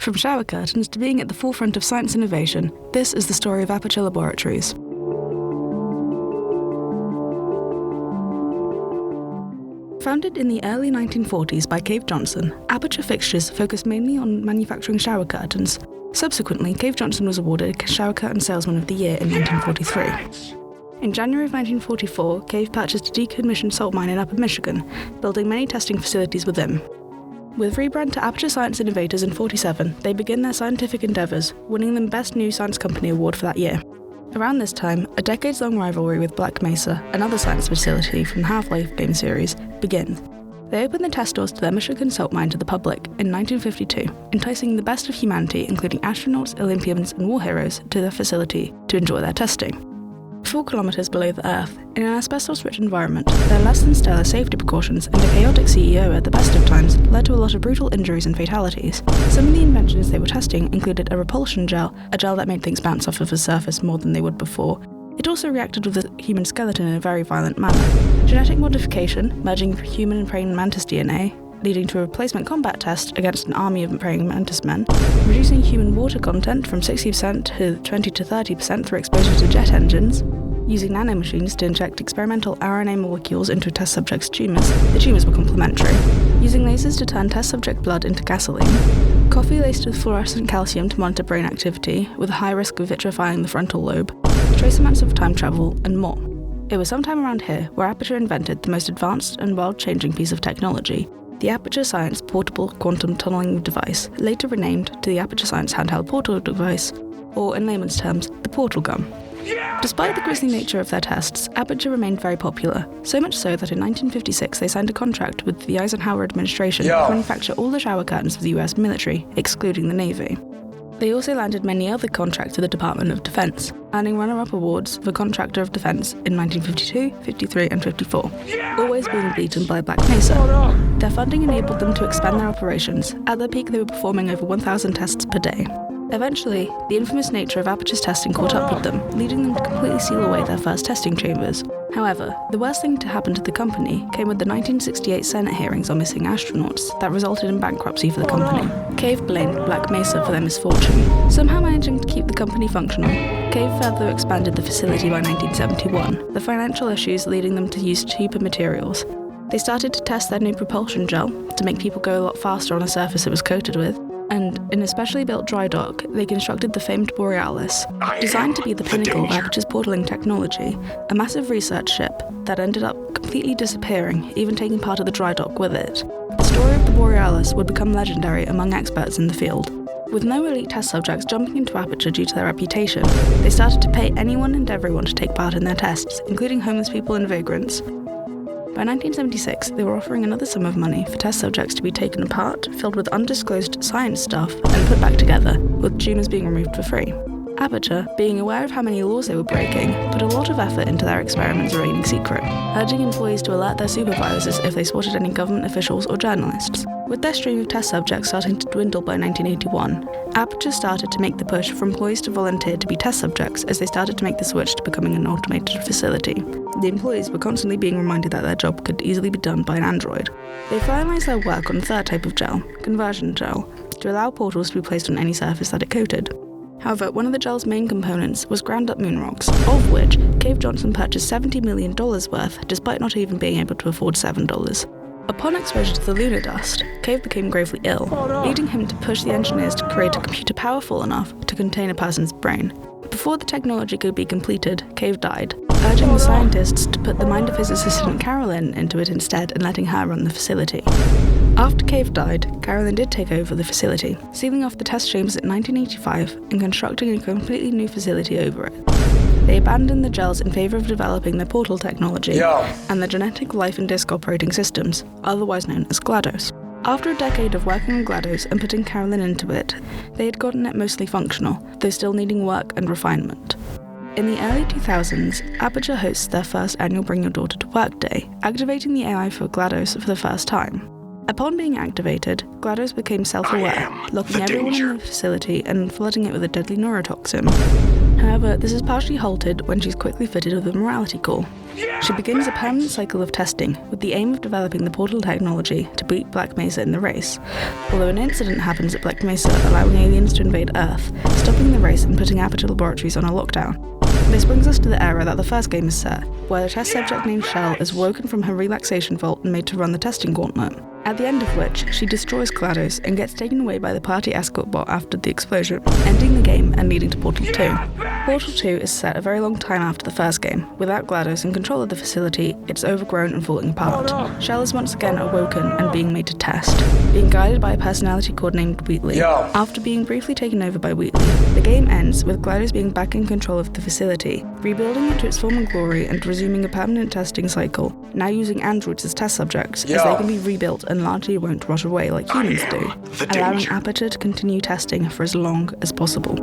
From shower curtains to being at the forefront of science innovation, this is the story of Aperture Laboratories. Founded in the early 1940s by Cave Johnson, Aperture fixtures focused mainly on manufacturing shower curtains. Subsequently, Cave Johnson was awarded Shower Curtain Salesman of the Year in 1943. In January of 1944, Cave purchased a decommissioned salt mine in Upper Michigan, building many testing facilities within. With rebrand to Aperture Science Innovators in 1947, they begin their scientific endeavours, winning them Best New Science Company award for that year. Around this time, a decades-long rivalry with Black Mesa, another science facility from the Half-Life game series, begins. They open the test doors to their Michigan salt mine to the public in 1952, enticing the best of humanity, including astronauts, Olympians, and war heroes, to their facility to enjoy their testing. 4 kilometers below the Earth, in an asbestos-rich environment, their less-than-stellar safety precautions and a chaotic CEO at the best of times led to a lot of brutal injuries and fatalities. Some of the inventions they were testing included a repulsion gel, a gel that made things bounce off of a surface more than they would before. It also reacted with the human skeleton in a very violent manner. Genetic modification, merging human and praying mantis DNA, leading to a replacement combat test against an army of praying mantis men, reducing human water content from 60% to 20 to 30% through exposure to jet engines, using nanomachines to inject experimental RNA molecules into test subjects' tumours. The tumours were complementary. Using lasers to turn test subject blood into gasoline. Coffee laced with fluorescent calcium to monitor brain activity, with a high risk of vitrifying the frontal lobe. Trace amounts of time travel, and more. It was sometime around here where Aperture invented the most advanced and world-changing piece of technology, the Aperture Science Portable Quantum Tunneling Device, later renamed to the Aperture Science Handheld Portal Device, or in layman's terms, the portal gun. Despite the grisly nature of their tests, Aperture remained very popular, so much so that in 1956 they signed a contract with the Eisenhower administration to manufacture all the shower curtains for the US military, excluding the Navy. They also landed many other contracts with the Department of Defense, earning runner-up awards for Contractor of Defense in 1952, 53, and 54, always being beaten by Black Mesa. Their funding enabled them to expand their operations. At their peak, they were performing over 1,000 tests per day. Eventually, the infamous nature of Aperture's testing caught up with them, leading them to completely seal away their first testing chambers. However, the worst thing to happen to the company came with the 1968 Senate hearings on missing astronauts that resulted in bankruptcy for the company. Cave blamed Black Mesa for their misfortune. Somehow managing to keep the company functional, Cave further expanded the facility by 1971, the financial issues leading them to use cheaper materials. They started to test their new propulsion gel to make people go a lot faster on a surface it was coated with, and in a specially built dry dock, they constructed the famed Borealis, designed to be the pinnacle of Aperture's portaling technology, a massive research ship that ended up completely disappearing, even taking part of the dry dock with it. The story of the Borealis would become legendary among experts in the field. With no elite test subjects jumping into Aperture due to their reputation, they started to pay anyone and everyone to take part in their tests, including homeless people and vagrants. By 1976, they were offering another sum of money for test subjects to be taken apart, filled with undisclosed science stuff, and put back together, with tumours being removed for free. Aperture, being aware of how many laws they were breaking, put a lot of effort into their experiments remaining secret, urging employees to alert their supervisors if they spotted any government officials or journalists. With their stream of test subjects starting to dwindle by 1981, Aperture started to make the push for employees to volunteer to be test subjects as they started to make the switch to becoming an automated facility. The employees were constantly being reminded that their job could easily be done by an android. They finalized their work on a third type of gel, conversion gel, to allow portals to be placed on any surface that it coated. However, one of the gel's main components was ground-up moon rocks, of which Cave Johnson purchased $70 million worth, despite not even being able to afford $7. Upon exposure to the lunar dust, Cave became gravely ill, leading him to push the engineers to create a computer powerful enough to contain a person's brain. Before the technology could be completed, Cave died, urging the scientists to put the mind of his assistant Carolyn into it instead and letting her run the facility. After Cave died, Carolyn did take over the facility, sealing off the test chambers in 1985 and constructing a completely new facility over it. They abandoned the gels in favour of developing their portal technology and the genetic life and disk operating systems, otherwise known as GLaDOS. After a decade of working on GLaDOS and putting Carolyn into it, they had gotten it mostly functional, though still needing work and refinement. In the early 2000s, Aperture hosts their first annual Bring Your Daughter to Work Day, activating the AI for GLaDOS for the first time. Upon being activated, GLaDOS became self-aware, locking everyone in the facility and flooding it with a deadly neurotoxin. However, this is partially halted when she's quickly fitted with a morality core. She begins a permanent cycle of testing, with the aim of developing the portal technology to beat Black Mesa in the race, although an incident happens at Black Mesa allowing aliens to invade Earth, stopping the race and putting Aperture Laboratories on a lockdown. This brings us to the era that the first game is set, where a test subject named Shell is woken from her relaxation vault and made to run the testing gauntlet, at the end of which she destroys GLaDOS and gets taken away by the party escort bot after the explosion, ending the game and leading to Portal 2. Portal 2 is set a very long time after the first game. Without GLaDOS in control of the facility, it's overgrown and falling apart. Shell is once again awoken and being made to test, being guided by a personality core named Wheatley. After being briefly taken over by Wheatley, the game ends with GLaDOS being back in control of the facility, rebuilding into its former glory and resuming a permanent testing cycle, now using androids as test subjects, as they can be rebuilt and largely won't rot away like humans do, allowing Aperture to continue testing for as long as possible.